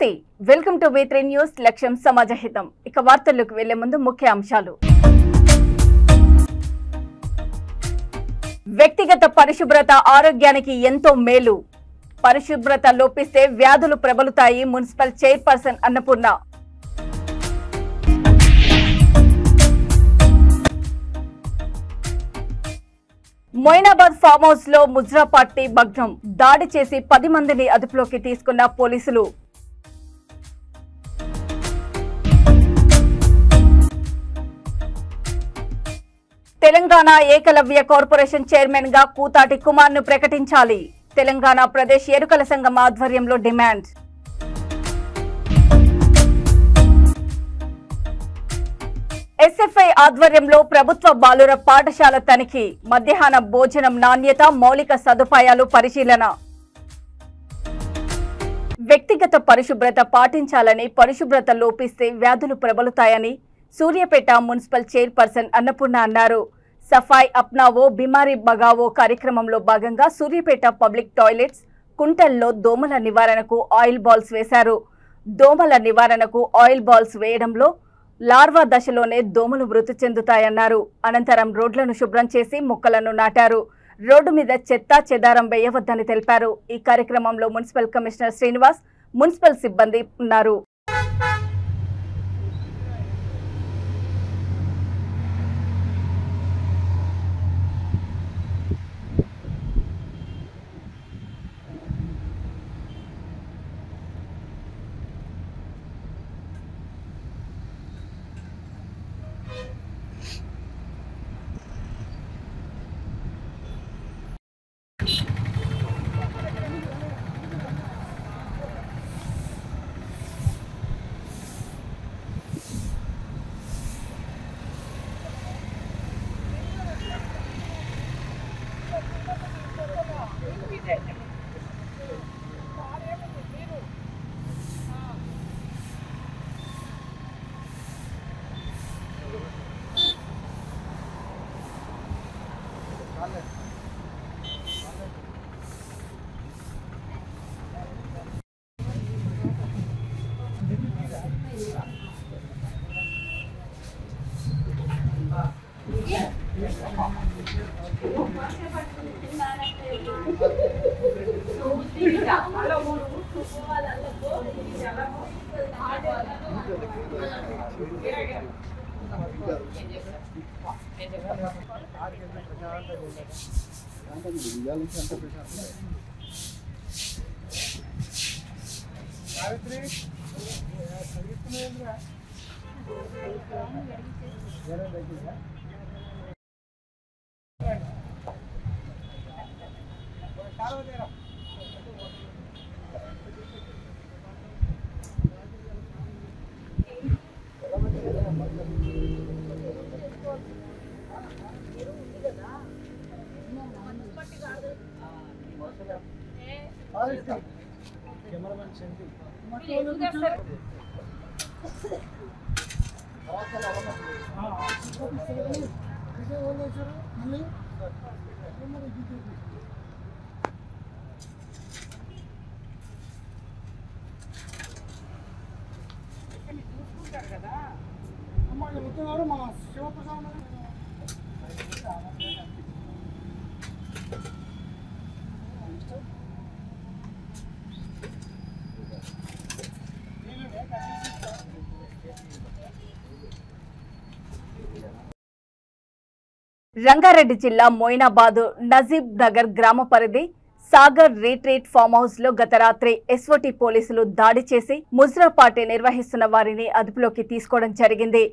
నమస్తే welcome to V3 news లక్ష్యం సమాజహితం ఇక వార్తల్లోకి వెళ్లే ముందు ముఖ్య అంశాలు వ్యక్తిగత పరిశుభ్రత ఆరోగ్యానికి ఎంతో మేలు పరిశుభ్రత లోపిస్తే వ్యాధులు ప్రబలుతాయి municipal chairperson Annapurna Moinabad farm house లో ముజ్రా పార్టీ భగ్నం దాడి చేసి 10 మందిని అదుపులోకి తీసుకున్న పోలీసులు తెలంగాణ ఏకలవ్య కార్పొరేషన్ చైర్మన్ గా కూతాటి కుమార్ ను ప్రకటించాలి తెలంగాణ ప్రదేశ్ ఎరుకల సంఘం ఆధ్వర్యంలో డిమాండ్ ఎస్ఎఫ్ఐ ఆధ్వర్యంలో ప్రభుత్వ బాలుర పాఠశాల తనిఖీ మధ్యాహ్న భోజనం నాణ్యత మౌలిక సదుపాయాలు పరిశీలన వ్యక్తిగత పరిశుభ్రత పాటించాలని పరిశుభ్రత లోపిస్తే వ్యాధులు ప్రబలుతాయని సూర్యాపేట మున్సిపల్ చైర్పర్సన్ అన్నపూర్ణ అన్నారు సఫాయి అప్నావో బిమారీ బగావో కార్యక్రమంలో భాగంగా సూర్యాపేట పబ్లిక్ టాయిలెట్స్ కుంటల్లో దోమల నివారణకు ఆయిల్ బాల్స్ వేశారు దోమల నివారణకు ఆయిల్ బాల్స్ వేయడంలో లార్వా దశలోనే దోమలు మృతి చెందుతాయన్నారు అనంతరం రోడ్లను శుభ్రం చేసి మొక్కలను నాటారు రోడ్డు మీద చెత్త చెదారం వేయవద్దని తెలిపారు ఈ కార్యక్రమంలో మున్సిపల్ కమిషనర్ శ్రీనివాస్ మున్సిపల్ సిబ్బంది ఉన్నారు రంగారెడ్డి జిల్లా మొయినాబాద్ నజీబ్ నగర్ గ్రామ పరిధి సాగర్ రీట్రీట్ ఫామ్ హౌస్ లో గత రాత్రి ఎస్ఓటీ పోలీసులు దాడి చేసి ముజ్రా పార్టీ నిర్వహిస్తున్న వారిని అదుపులోకి తీసుకోవడం జరిగింది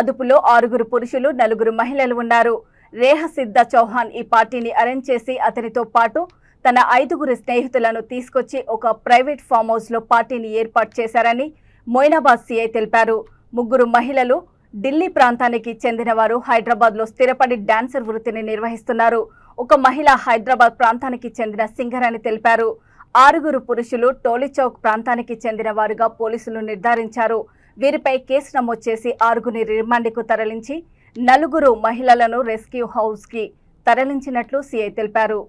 అదుపులో 6 పురుషులు 4 మహిళలు ఉన్నారు రేహసిద్ధ చౌహాన్ ఈ పార్టీని అరేంజ్ చేసి అతనితో పాటు తన 5 స్నేహితులను తీసుకొచ్చి ఒక ప్రైవేట్ ఫామ్ హౌస్ లో పార్టీని ఏర్పాటు చేశారని మొయినాబాద్ సిఐ తెలిపారు 3 మహిళలు ఢిల్లీ ప్రాంతానికి చెందినవారు హైదరాబాద్ లో స్థిరపడి డాన్సర్ వృత్తిని నిర్వహిస్తున్నారు ఒక మహిళ హైదరాబాద్ ప్రాంతానికి చెందిన సింగర్ అని తెలిపారు 6 పురుషులు టోలీ చౌక్ ప్రాంతానికి చెందిన వారుగా పోలీసులు నిర్ధారించారు వీరిపై కేసు నమోదు చేసి 6 రిమాండ్కు తరలించి 4 మహిళలను రెస్క్యూ హౌస్ కి తరలించినట్లు సీఐ తెలిపారు.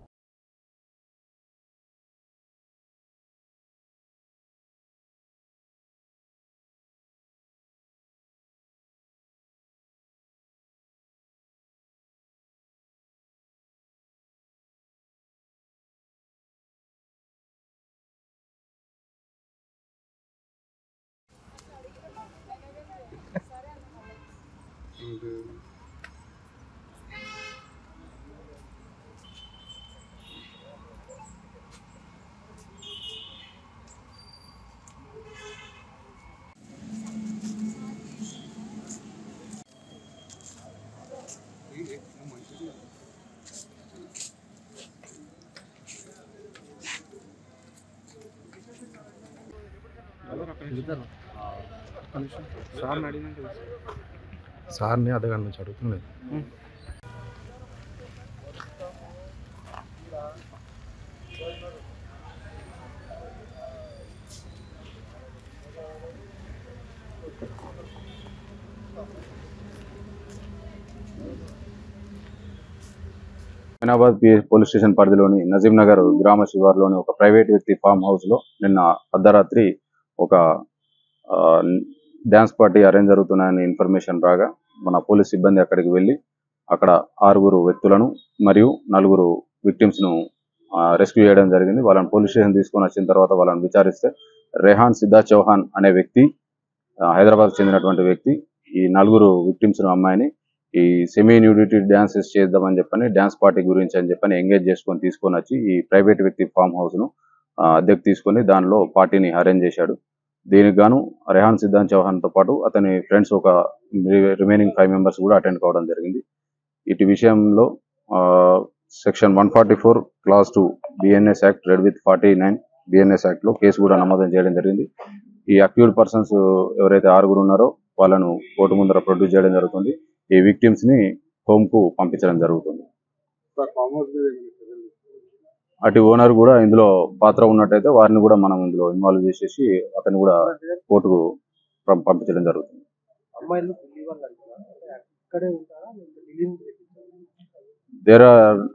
సార్ని అడగండి నుంచి అడుగుతుంది. హైదరాబాద్ పోలీస్ స్టేషన్ పరిధిలోని నజీబ్ నగర్ గ్రామ శివారులోని ఒక ప్రైవేట్ వ్యక్తి ఫామ్ హౌస్ లో నిన్న అర్ధరాత్రి ఒక డ్యాన్స్ పార్టీ అరేంజ్ జరుగుతున్నాయని ఇన్ఫర్మేషన్ రాగా మన పోలీస్ సిబ్బంది అక్కడికి వెళ్ళి అక్కడ 6 వ్యక్తులను మరియు 4 విక్టిమ్స్ ను రెస్క్యూ చేయడం జరిగింది. వాళ్ళని పోలీస్ స్టేషన్ తీసుకొని వచ్చిన తర్వాత వాళ్ళని విచారిస్తే రెహాన్ సిద్ధా చౌహాన్ అనే వ్యక్తి హైదరాబాద్ చెందినటువంటి వ్యక్తి ఈ 4 విక్టిమ్స్ ను అమ్మాయిని ఈ సెమీ న్యూడిటీ డాన్సెస్ చేద్దామని చెప్పని డాన్స్ పార్టీ గురించి అని చెప్పని ఎంగేజ్ చేసుకొని తీసుకొని వచ్చి ఈ ప్రైవేట్ వ్యక్తి ఫామ్ హౌస్ ను అద్దెకు తీసుకొని దానిలో పార్టీని అరేంజ్ చేశాడు. దీనికి గాను రెహాన్ సిద్ధాంత్ చౌహాన్ తో పాటు అతని ఫ్రెండ్స్ ఒక రిమైనింగ్ 5 మెంబర్స్ కూడా అటెండ్ కావడం జరిగింది. ఇటు విషయంలో section 144 class 2 BNS act red with 49 BNS act లో కేసు కూడా నమోదు చేయడం జరిగింది. ఈ అక్యూజ్డ్ పర్సన్స్ ఎవరైతే 6 ఉన్నారో వాళ్ళను కోర్టు ముందర ప్రొడ్యూస్ చేయడం జరుగుతుంది. ఈ విక్టిమ్స్ ని హోమ్ కు పంపించడం జరుగుతుంది. అటు ఓనర్ కూడా ఇందులో పాత్ర ఉన్నట్టయితే వారిని కూడా మనం ఇందులో ఇన్వాల్వ్ చేసేసి అతను కూడా కోర్టుకు పంపించడం జరుగుతుంది.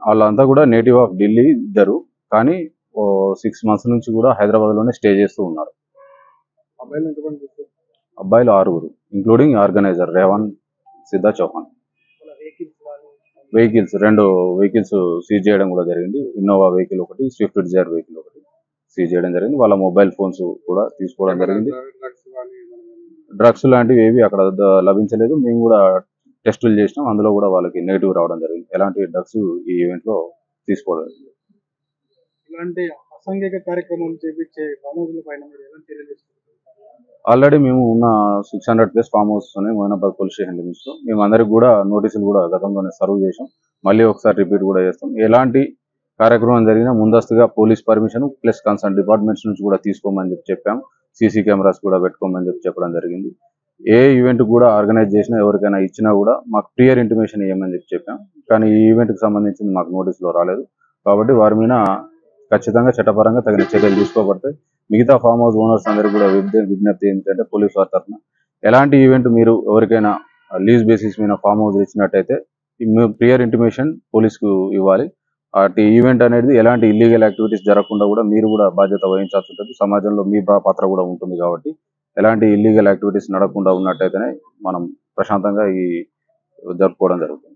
వాళ్ళంతా కూడా నేటివ్ ఆఫ్ ఢిల్లీ ఇద్దరు, కానీ 6 months నుంచి కూడా హైదరాబాద్ లోనే స్టే చేస్తూ ఉన్నారు. అబ్బాయిలు 6 including organiser Rehan Siddha Chauhan. Vehicles 2 vehicles seize చేయడం కూడా జరిగింది. ఇన్నోవా వెహికల్ ఒకటి, స్విఫ్ట్ డిజైర్ వెహికల్ ఒకటి సీజ్ చేయడం జరిగింది. వాళ్ళ మొబైల్ ఫోన్స్ కూడా తీసుకోవడం జరిగింది. డ్రగ్స్ లాంటివి ఏవి అక్కడ లభించలేదు. మేము కూడా టెస్టులు చేసినాం, అందులో కూడా వాళ్ళకి నెగిటివ్ రావడం జరిగింది. ఎలాంటి డ్రగ్స్ ఈ ఈవెంట్ లో తీసుకోవడం. ఇలాంటి అసాంఘిక కార్యక్రమం చేపించే ఫామ్ హౌస్ల పైన మీరు ఎలా చర్యలు తీసుకుంటారు? ఆల్రెడీ మేము ఉన్న 600+ farm house Moinabad police station limits లో మేము అందరికి కూడా నోటీసులు కూడా గతంలోనే సర్వ్ చేసాం. మళ్ళీ ఒకసారి రిపీట్ కూడా చేస్తాం. ఎలాంటి కార్యక్రమం జరిగినా ముందస్తుగా police permission plus concern departments నుంచి కూడా తీసుకోమని చెప్పాం. సీసీ కెమెరాస్ కూడా పెట్టుకోమని చెప్పడం జరిగింది. ఏ ఈవెంట్ కూడా ఆర్గనైజ్ చేసినా ఎవరికైనా ఇచ్చినా కూడా మాకు క్లియర్ ఇంటిమేషన్ ఇవ్వమని చెప్పాం. కానీ ఈ ఈవెంట్కి సంబంధించింది మాకు నోటీసులో రాలేదు. కాబట్టి వారి మీద ఖచ్చితంగా చట్టపరంగా తగిన చర్యలు తీసుకోబడతాయి. మిగతా ఫామ్ హౌస్ ఓనర్స్ అందరికీ కూడా విజ్ఞప్తి ఏంటంటే పోలీసు వారి తరఫున ఎలాంటి ఈవెంట్ మీరు ఎవరికైనా లీజ్ బేసిస్ మీద ఫామ్ హౌస్ ఇచ్చినట్టయితే క్లియర్ ఇంటిమేషన్ పోలీసుకు ఇవ్వాలి. అటు ఈవెంట్ అనేది ఎలాంటి ఇల్లీగల్ యాక్టివిటీస్ జరగకుండా కూడా మీరు కూడా బాధ్యత వహించాల్సి ఉంటుంది. సమాజంలో మీ పాత్ర కూడా ఉంటుంది. కాబట్టి ఎలాంటి ఇల్లీగల్ యాక్టివిటీస్ నడకుండా ఉన్నట్టయితేనే మనం ప్రశాంతంగా ఈ జరుపుకోవడం జరుగుతుంది.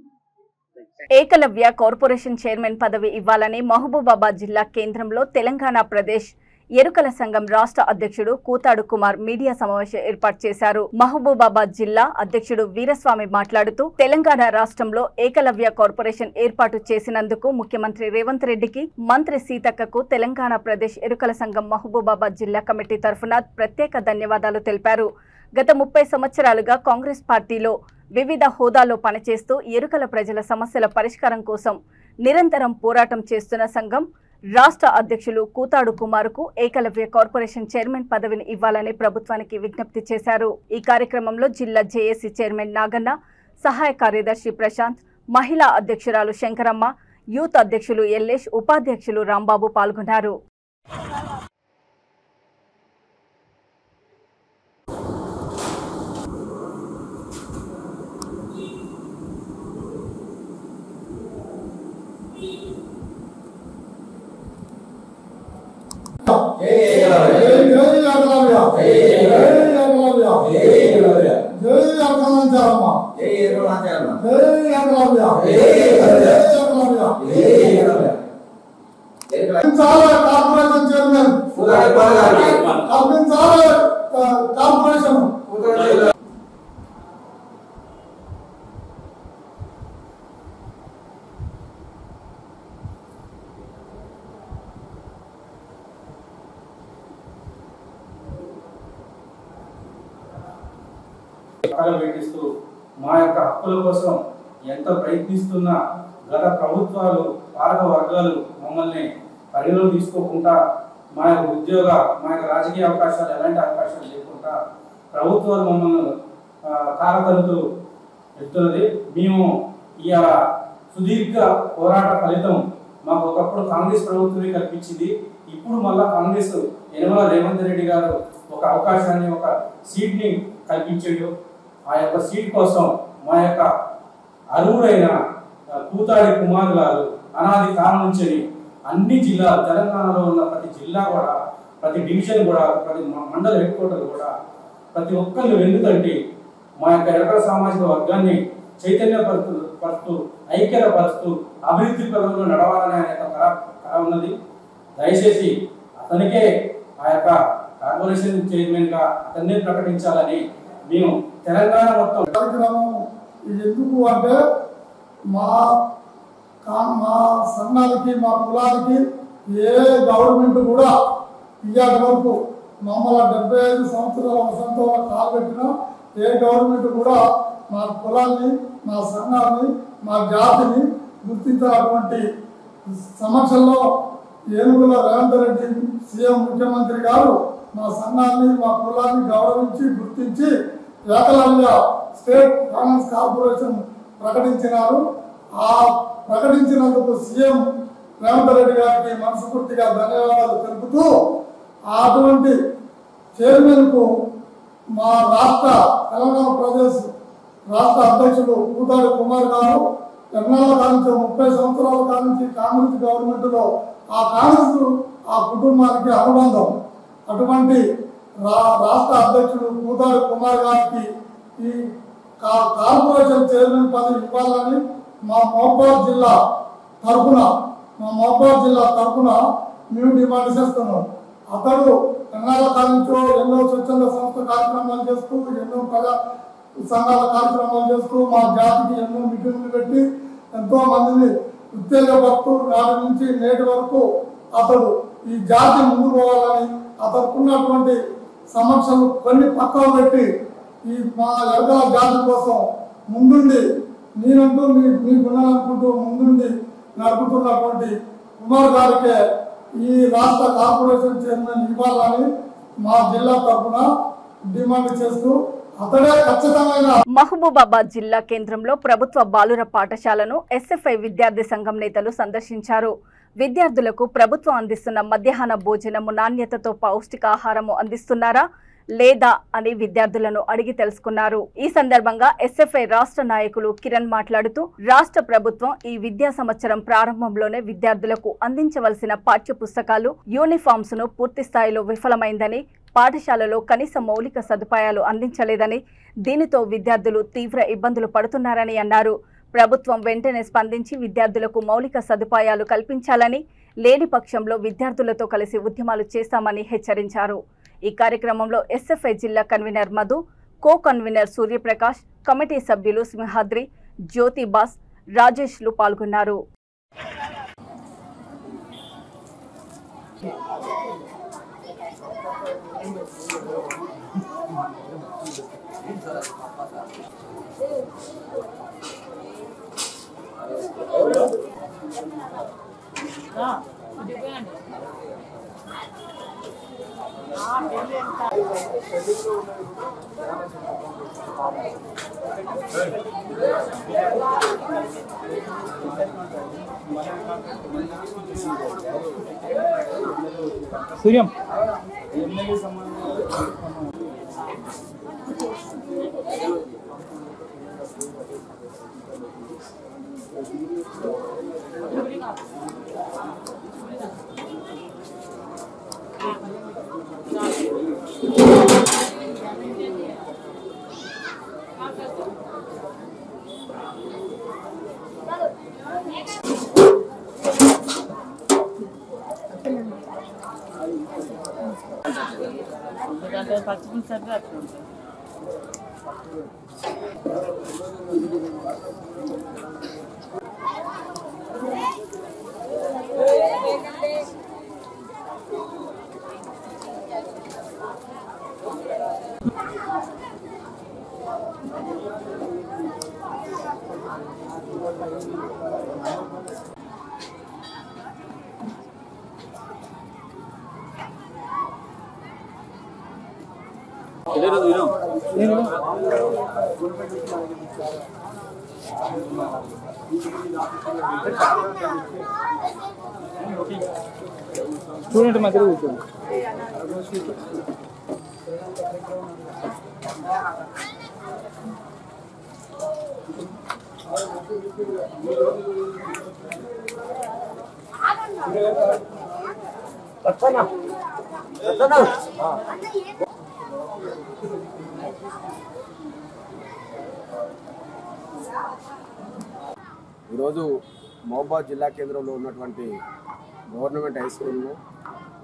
ఏకలవ్య కార్పొరేషన్ చైర్మన్ పదవి ఇవ్వాలని మహబూబాబాద్ జిల్లా కేంద్రంలో తెలంగాణ ప్రదేశ్ ఎరుకల సంఘం రాష్ట్ర అధ్యక్షుడు కూతాడు కుమార్ మీడియా సమావేశం ఏర్పాటు చేశారు. మహబూబాబాద్ జిల్లా అధ్యక్షుడు వీరస్వామి మాట్లాడుతూ తెలంగాణ రాష్ట్రంలో ఏకలవ్య కార్పొరేషన్ ఏర్పాటు చేసినందుకు ముఖ్యమంత్రి రేవంత్ రెడ్డికి, మంత్రి సీతక్కకు తెలంగాణ ప్రదేశ్ ఎరుకల సంఘం మహబూబాబాద్ జిల్లా కమిటీ తరఫున ప్రత్యేక ధన్యవాదాలు తెలిపారు. గత 30 సంవత్సరాలుగా కాంగ్రెస్ పార్టీలో వివిధ హోదాల్లో పనిచేస్తూ ఎరుకల ప్రజల సమస్యల పరిష్కారం కోసం నిరంతరం పోరాటం చేస్తున్న సంఘం రాష్ట్ర అధ్యక్షులు కూతాడు కుమార్కు ఏకలవ్య కార్పొరేషన్ చైర్మన్ పదవిని ఇవ్వాలని ప్రభుత్వానికి విజ్ఞప్తి చేశారు. ఈ కార్యక్రమంలో జిల్లా జేఏసీ చైర్మన్ నాగన్న, సహాయ కార్యదర్శి ప్రశాంత్, మహిళా అధ్యక్షురాలు శంకరమ్మ, యూత్ అధ్యక్షులు ఎల్లేష్, ఉపాధ్యక్షులు రాంబాబు పాల్గొన్నారు. పెట్టిస్తూ మా యొక్క హక్కుల కోసం ఎంత ప్రయత్నిస్తున్నా గత ప్రభుత్వాలు పాలక వర్గాలు మమ్మల్ని పరిగణలో తీసుకోకుండా మా యొక్క ఉద్యోగ మా యొక్క రాజకీయ అవకాశాలు ఎలాంటి అవకాశాలు లేకుండా ప్రభుత్వాలు మమ్మల్ని కాలతలుతూ పెడుతున్నది. మేము ఇవాళ సుదీర్ఘ పోరాట ఫలితం మాకు ఒకప్పుడు కాంగ్రెస్ ప్రభుత్వమే కల్పించింది. ఇప్పుడు మళ్ళా కాంగ్రెస్ యనమల రేవంత్ రెడ్డి గారు ఒక అవకాశాన్ని ఒక సీట్ని కల్పించాడు. ఆ యొక్క సీట్ కోసం మా యొక్క అర్హుడైన కూతాడి కుమార్ గారు అనాది కాలం నుంచి అన్ని జిల్లాలు తెలంగాణలో ఉన్న ప్రతి జిల్లా కూడా ప్రతి డివిజన్ కూడా ప్రతి మండల హెడ్ క్వార్టర్ కూడా ప్రతి ఒక్కరిని వెన్నుతంటి మా యొక్క ఎడకల సామాజిక వర్గాన్ని చైతన్యపరుస్తూ ఐక్యతపరుస్తూ అభివృద్ధి పదంలో నడవాలని ఆయన యొక్క కళ ఉన్నది. దయచేసి అతనికే ఆ యొక్క కార్పొరేషన్ చైర్మన్ గా అతన్నే ప్రకటించాలని మేము తెలంగాణ మొత్తం కార్యక్రమం ఎందుకు అంటే మా సంఘానికి మా కులానికి ఏ గవర్నమెంట్ కూడా ఇయ్యాటి వరకు మమ్మల్ని 75 సంవత్సరాల వసంతంలో కాలబెట్టినా ఏ గవర్నమెంట్ కూడా మా కులాన్ని మా సంఘాన్ని మా జాతిని గుర్తించినటువంటి సమక్షంలో ఏనుగుల రేవంత్ రెడ్డి సీఎం ముఖ్యమంత్రి గారు మా సంఘాన్ని మా కులాన్ని గౌరవించి గుర్తించి ఏకలంగా స్టేట్ ఫైనాన్స్ కార్పొరేషన్ ప్రకటించినారు. ఆ ప్రకటించినందుకు సీఎం రేవంత్ రెడ్డి గారికి మనస్ఫూర్తిగా ధన్యవాదాలు తెలుపుతూ అటువంటి చైర్మన్కు మా రాష్ట్ర తెలంగాణ ప్రదేశ్ రాష్ట్ర అధ్యక్షుడు కూతాడి కుమార్ గారు ఎన్నాళ్ళ కానించి 30 సంవత్సరాల కానించి కాంగ్రెస్ గవర్నమెంట్లో ఆ కాంగ్రెస్ ఆ కుటుంబానికి అనుబంధం. అటువంటి రాష్ట్ర అధ్యక్షుడు కూతాడి కుమార్ గారికి ఈ కార్పొరేషన్ చైర్మన్ పదవి ఇవ్వాలని మా మహబూబాబాద్ జిల్లా తరఫున మేము డిమాండ్ చేస్తున్నాం. అతడు ఎన్నాళ్ళ కానించో ఎన్నో స్వచ్ఛంద సంస్థ కార్యక్రమాలు చేస్తూ ఎన్నో ప్రజా సంఘాల కార్యక్రమాలు చేస్తూ మా జాతికి ఎన్నో మీటింగ్లు పెట్టి ఎంతో మందిని ఉత్తేజపడుతూ నాటి నుంచి నేటి వరకు అతడు ఈ జాతి ముందు పోవాలని అతడుకున్నటువంటి సమస్యలు కొన్ని పక్కన పెట్టి ఈ మా ఎడగల జాతి కోసం ముందుండి నేనంటూ మీకున్నాననుకుంటూ ముందుండి నడుపుతున్నటువంటి కుమార్ గారికే ఈ రాష్ట్ర కార్పొరేషన్ చైర్మన్ ఇవ్వాలని మా జిల్లా తరఫున డిమాండ్ చేస్తూ అతడే ఖచ్చితమైన. మహబూబాబాద్ జిల్లా కేంద్రంలో ప్రభుత్వ బాలుర పాఠశాలను ఎస్ఎఫ్ఐ విద్యార్థి సంఘం నేతలు సందర్శించారు. విద్యార్థులకు ప్రభుత్వం అందిస్తున్న మధ్యాహ్న భోజనము నాణ్యతతో పౌష్టికాహారము అందిస్తున్నారా లేదా అని విద్యార్థులను అడిగి తెలుసుకున్నారు. ఈ సందర్భంగా ఎస్ఎఫ్ఐ రాష్ట్ర నాయకులు కిరణ్ మాట్లాడుతూ రాష్ట్ర ప్రభుత్వం ఈ విద్యా సంవత్సరం ప్రారంభంలోనే విద్యార్థులకు అందించవలసిన పాఠ్య పుస్తకాలు యూనిఫామ్స్ ను పూర్తి స్థాయిలో విఫలమైందని, పాఠశాలలో కనీస మౌలిక సదుపాయాలు అందించలేదని, దీనితో విద్యార్థులు తీవ్ర ఇబ్బందులు పడుతున్నారని అన్నారు. ప్రభుత్వం వెంటనే స్పందించి విద్యార్థులకు మౌలిక సదుపాయాలు కల్పించాలని, లేని పక్షంలో విద్యార్థులతో కలిసి ఉద్యమాలు చేస్తామని హెచ్చరించారు. ఈ కార్యక్రమంలో ఎస్ఎఫ్ఐ జిల్లా convener Madhu, co convener Suryaprakash, committee సభ్యులు సింహాద్రి, జ్యోతి బాస్, రాజేష్లు పాల్గొన్నారు. సూర్యం స్టూడెంట్ మధ్యలో కూర్చోండి. ఈరోజు మహబూబాబాద్ జిల్లా కేంద్రంలో ఉన్నటువంటి గవర్నమెంట్ హై స్కూల్లో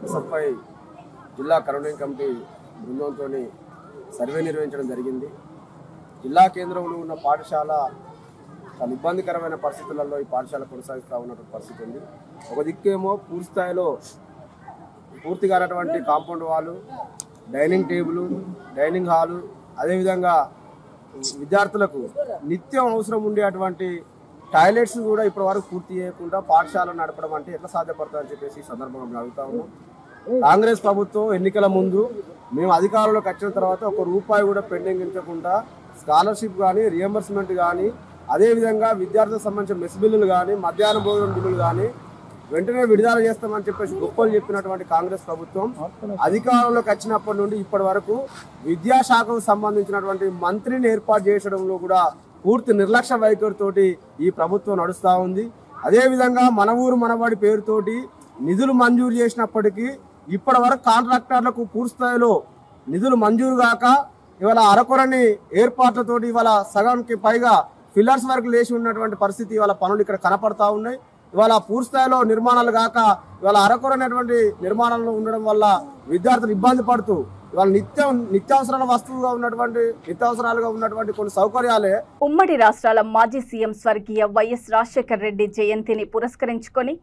ఎస్ఎఫ్ఐ జిల్లా కన్వీనింగ్ కమిటీ బృందంతో సర్వే నిర్వహించడం జరిగింది. జిల్లా కేంద్రంలో ఉన్న పాఠశాల చాలా ఇబ్బందికరమైన పరిస్థితులలో ఈ పాఠశాల కొనసాగిస్తూ ఉన్నటువంటి పరిస్థితి ఉంది. ఒక దిక్కేమో పూర్తి స్థాయిలో పూర్తిగా ఉన్నటువంటి కాంపౌండ్ వాలు, డైనింగ్ టేబుల్, డైనింగ్ హాలు, అదేవిధంగా విద్యార్థులకు నిత్యం అవసరం ఉండేటువంటి టాయిలెట్స్ కూడా ఇప్పటి వరకు పూర్తి చేయకుండా పాఠశాలను నడపడం అంటే ఎట్లా సాధ్యపడుతుందని చెప్పేసి ఈ సందర్భంగా అడుగుతా ఉన్నాం. కాంగ్రెస్ ప్రభుత్వం ఎన్నికల ముందు మేము అధికారంలోకి వచ్చిన తర్వాత ₹1 కూడా పెండింగ్ ఉంచకుండా స్కాలర్షిప్ కానీ, రియంబర్స్మెంట్ కానీ, అదేవిధంగా విద్యార్థులకు సంబంధించిన మెస్ బిల్లులు కానీ, మధ్యాహ్న భోజనం బిల్లులు కానీ వెంటనే విడుదల చేస్తామని చెప్పేసి గొప్పలు చెప్పినటువంటి కాంగ్రెస్ ప్రభుత్వం అధికారంలోకి వచ్చినప్పటి నుండి ఇప్పటి వరకు విద్యాశాఖకు సంబంధించినటువంటి మంత్రిని ఏర్పాటు చేయడంలో కూడా పూర్తి నిర్లక్ష్య వైఖరితోటి ఈ ప్రభుత్వం నడుస్తూ ఉంది. అదేవిధంగా మన ఊరు మనబడి పేరుతోటి నిధులు మంజూరు చేసినప్పటికీ ఇప్పటి వరకు కాంట్రాక్టర్లకు పూర్తి స్థాయిలో నిధులు మంజూరు కాక ఇవాళ అరకొరని ఏర్పాట్లతోటి ఇవాళ సగానికి పైగా పిల్లర్స్ వరకు లేచి ఉన్నటువంటి పరిస్థితి ఇవాళ పనులు ఇక్కడ కనపడతా ఉన్నాయి. ఇవాళ పూర్తి స్థాయిలో నిర్మాణాలు కాక ఇవాళ అరకొరనేటువంటి నిర్మాణంలో ఉండడం వల్ల విద్యార్థులు ఇబ్బంది పడుతూ ఇవాళ నిత్యావసరాలుగా ఉన్నటువంటి కొన్ని సౌకర్యాలే. ఉమ్మడి రాష్ట్రాల మాజీ సీఎం స్వర్గీయ వైఎస్ రాజశేఖర రెడ్డి జయంతిని పురస్కరించుకొని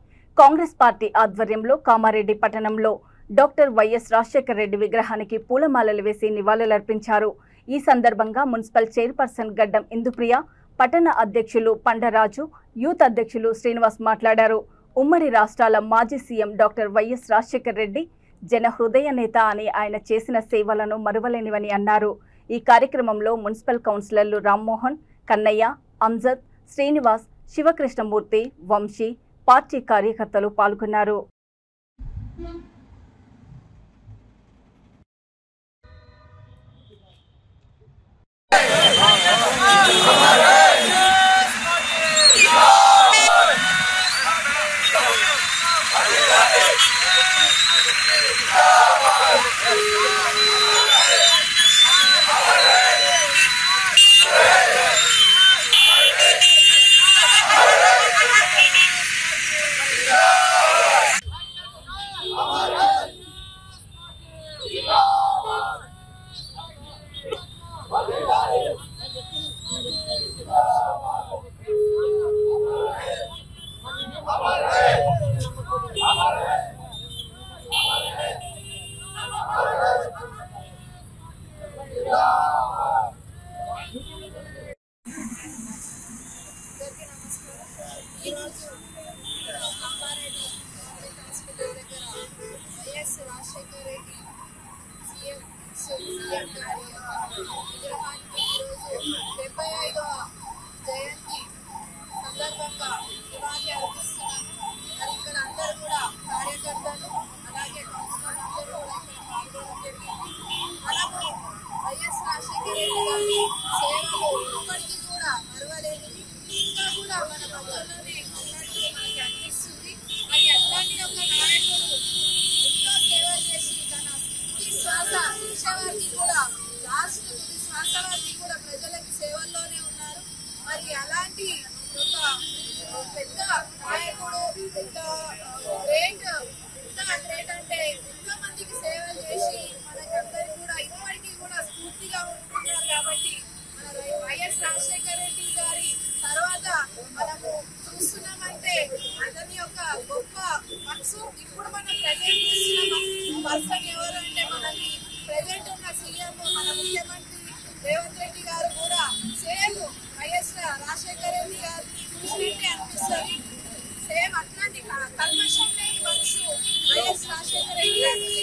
కాంగ్రెస్ పార్టీ ఆధ్వర్యంలో కామారెడ్డి పట్టణంలో డాక్టర్ వైఎస్ రాజశేఖర రెడ్డి విగ్రహానికి పూలమాలలు వేసి నివాళులర్పించారు. ఈ సందర్భంగా మున్సిపల్ చైర్పర్సన్ గడ్డం ఇందుప్రియ, పట్టణ అధ్యక్షులు పండరాజు, యూత్ అధ్యక్షులు శ్రీనివాస్ మాట్లాడారు. ఉమ్మడి రాష్ట్రాల మాజీ CM doctor YS Rajasekhara Reddy జన హృదయ నేత అని ఆయన చేసిన సేవలను మరువలేనివని అన్నారు. ఈ కార్యక్రమంలో మున్సిపల్ కౌన్సిలర్లు రామ్మోహన్, కన్నయ్య, అంజద్, శ్రీనివాస్, శివకృష్ణమూర్తి, వంశీ, పార్టీ కార్యకర్తలు పాల్గొన్నారు.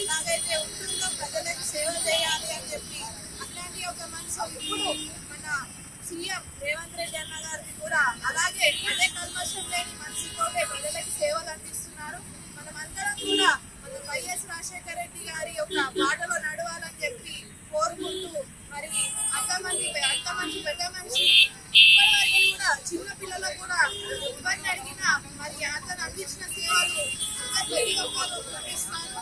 ఎలాగైతే ఉంటుందో ప్రజలకు సేవ చేయాలి అని చెప్పి అట్లాంటి మనసు ఇప్పుడు మన సీఎం రేవంత్ రెడ్డి అన్న గారికి కూడా అలాగే అదే కల్మషం లేని మనసుతోనే ప్రజలకు సేవలు అందిస్తున్నారు. మనమందరం కూడా మన వైఎస్ రాజశేఖర రెడ్డి గారి యొక్క బాటలో నడవాలని చెప్పి కోరుకుంటూ మరి అంతమంది పెద్ద మనిషి ఇప్పటివరకు కూడా చిన్న పిల్లలకు కూడా ఎవరిని అడిగినా మరి అతను అందించిన సేవలు ప్రతి ఒక్కరు ప్రకటిస్తారు.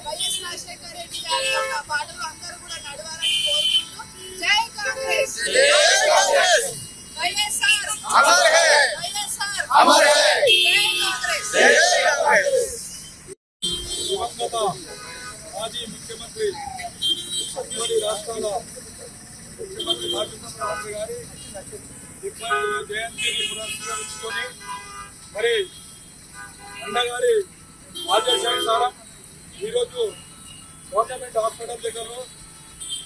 వైఎస్ రాజశేఖర రెడ్డి గారి యొక్క బాటలో అందరూ కూడా నడవాలని కోరుకుంటూ జై కాంగ్రెస్ వైఎస్ఆర్ వైఎస్ఆర్ జై కాంగ్రెస్. మాజీ ముఖ్యమంత్రి ఉమ్మడి రాష్ట్రాల ముఖ్యమంత్రి రాజశేఖర గారి 75వ జయంతిని పురస్కరించుకొని మరి అన్నగారి ఆదేశానుసారం ఈరోజు గవర్నమెంట్ హాస్పిటల్ దగ్గరలో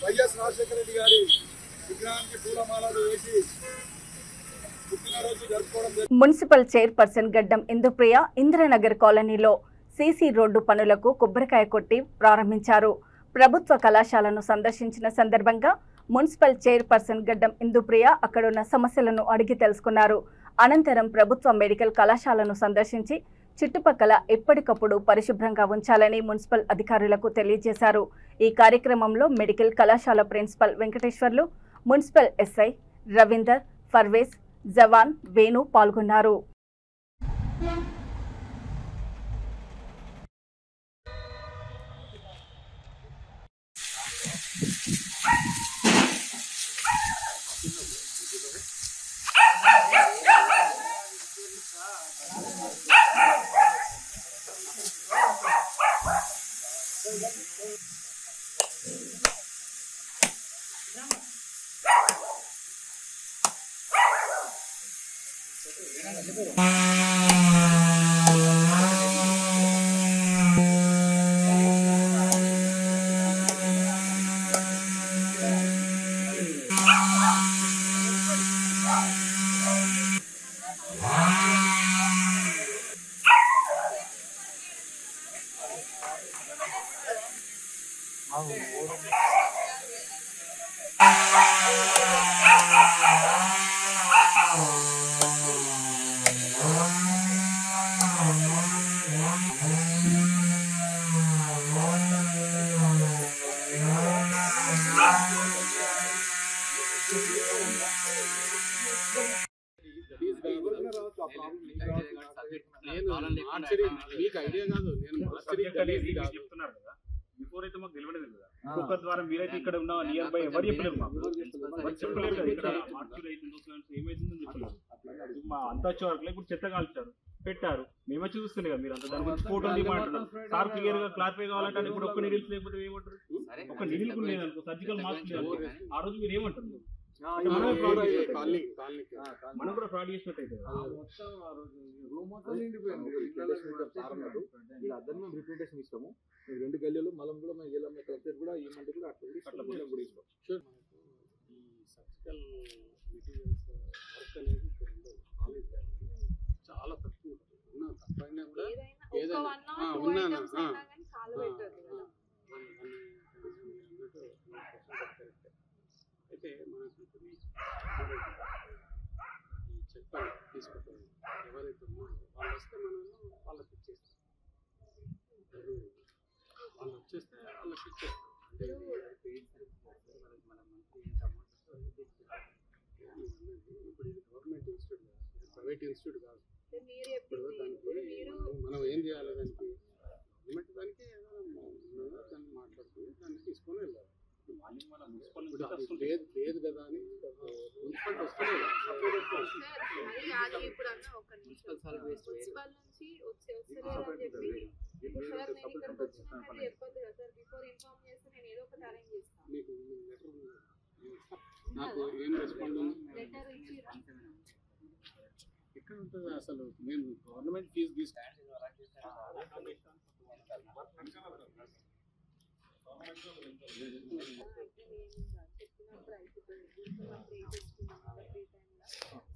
వైఎస్ రాజశేఖర రెడ్డి గారి విగ్రహానికి పూలమాలలు వేసి పుట్టినరోజు జరుపుకోవడం జరిగింది. మున్సిపల్ చైర్పర్సన్ గడ్డం ఇందుప్రియ ఇంద్రనగర్ కాలనీలో సీసీ రోడ్డు పనులకు కొబ్బరికాయ కొట్టి ప్రారంభించారు. ప్రభుత్వ కళాశాలను సందర్శించిన సందర్భంగా మున్సిపల్ చైర్పర్సన్ గడ్డం ఇందుప్రియ అక్కడున్న సమస్యలను అడిగి తెలుసుకున్నారు. అనంతరం ప్రభుత్వ మెడికల్ కళాశాలను సందర్శించి చుట్టుపక్కల ఎప్పటికప్పుడు పరిశుభ్రంగా ఉంచాలని మున్సిపల్ అధికారులకు తెలియజేశారు. ఈ కార్యక్రమంలో మెడికల్ కళాశాల principal Venkateswarlu, municipal SI Ravinder, Parvez, jawan, Venu పాల్గొన్నారు. ద్వారా మీరైతే ఇక్కడ ఉన్న నియర్ బై ఎవరు చెప్పలేరు, చెప్పలేరు కదా ఇక్కడ ఏమైతుందని చెప్పలేదు. అంతా వచ్చే వరకు ఇప్పుడు చెత్త కాల్చారు పెట్టారు, మేమే చూస్తున్నాయి కదా. మీరు అంత దాని గురించి ఫోటో మాట్లాడారు. సార్ క్లియర్ గా క్లారిఫై కావాలంటే ఇప్పుడు ఒక్క నీడిల్స్ లేకపోతే ఏమంటారు? ఒక నీడిల్ కూడా లేదనుకో, సర్జికల్ మాస్క్ లేదు, ఆ రోజు మీరు ఏమంటారు? మనం కూడా ఫ్రాడ్ చేసినట్టు అయితే రిప్రజెంటేషన్ ఇస్తాము. 2 గల్లీలు మలం కూడా కలెక్టర్ కూడా ఈ మంది కూడా అట్లా కూడా ఇస్తాం. ఈ సర్జికల్ మెటీరియల్స్ వర్క్ అనేది చాలా తక్కువ తక్కువైనా కూడా అయితే మనకు చెప్పాలి తీసుకుంటాం. ఎవరైతే ఉన్నారో వాళ్ళు వస్తే మనం వాళ్ళకి ఇచ్చేస్తాం. వాళ్ళు వచ్చేస్తే వాళ్ళకి ఇచ్చేస్తాం. అంటే మన మంత్లీ ఇప్పుడు ఇది గవర్నమెంట్ ఇన్స్టిట్యూట్ కాదు, ఇది ప్రైవేట్ ఇన్స్టిట్యూట్ కాదు. ఇప్పుడు దానికి మనం ఏం చేయాలి? దానికి గవర్నమెంట్ దానికి దాన్ని మాట్లాడుకుని దాన్ని తీసుకొని వెళ్ళాలి. లేదు కదా అని మున్సిపల్ నాకు ఏం రెస్పాండ్ ఎక్కడ ఉంటుంది అసలు? మేము గవర్నమెంట్ ఫీజు తీసుకుంటాం.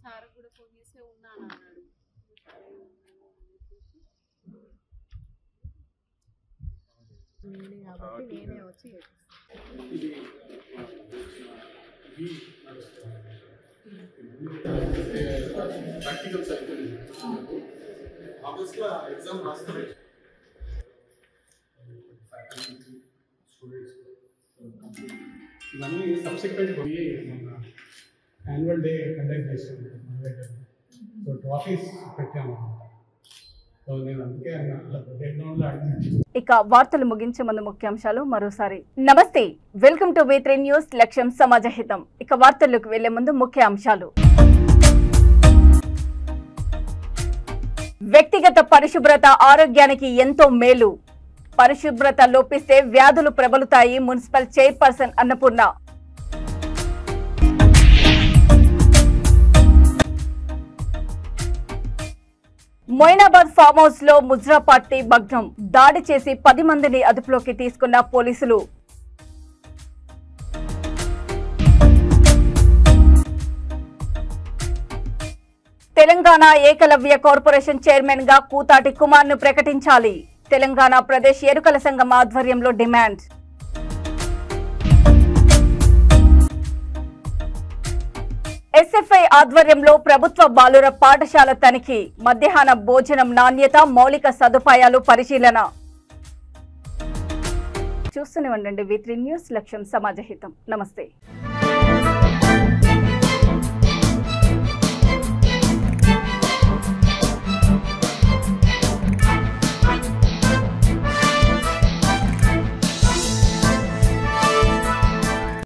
సార్ కూడా ఫోన్ చేస్తే ఉన్నాను అన్నాడు. కాబట్టి నేనే వచ్చి ఇవి ప్రాక్టికల్స్ అయిపోయింది ఆగస్ట్లో ఎగ్జామ్ రాస్తారు స్టూడెంట్స్ ఇవన్నీ సబ్సిక్వెంట్ పోయి మన యాన్యువల్ డే కండక్ట్ చేసాము సో ట్రాఫీస్ పెట్టాము. సో నేను అందుకే బ్యాక్గ్రౌండ్లో అడిగాను. ఇక వార్తలు ముగించే ముందు ముఖ్యాంశాలు మరోసారి. నమస్తే, వెల్కమ్ టు V3 న్యూస్, లక్ష్యం సమాజహితం. ఇక వార్తల్లోకి వెళ్లే ముందు ముఖ్యాంశాలు. వ్యక్తిగత పరిశుభ్రత ఆరోగ్యానికి ఎంతో మేలు. పరిశుభ్రత లోపిస్తే వ్యాధులు ప్రబలుతాయి. Municipal chairperson Annapurna. Moinabad farm house లో ముజ్రా పార్టీ భగ్నం. దాడి చేసి 10 మందిని అదుపులోకి తీసుకున్న పోలీసులు. తెలంగాణ ఏకలవ్య కార్పొరేషన్ చైర్మన్ గా కూతాటి కుమార్ ను ప్రకటించాలి. తెలంగాణ ప్రదేశ్ ఎరుకల సంఘం ఆధ్వర్యంలో డిమాండ్. ఎస్ఎఫ్ఐ ఆధ్వర్యంలో ప్రభుత్వ బాలుర పాఠశాల తనిఖీ. మధ్యాహ్న భోజనం నాణ్యత, మౌలిక సదుపాయాలు పరిశీలన. చూస్తూనే ఉండండి V3 న్యూస్, లక్ష్యం సమాజహితం. నమస్తే.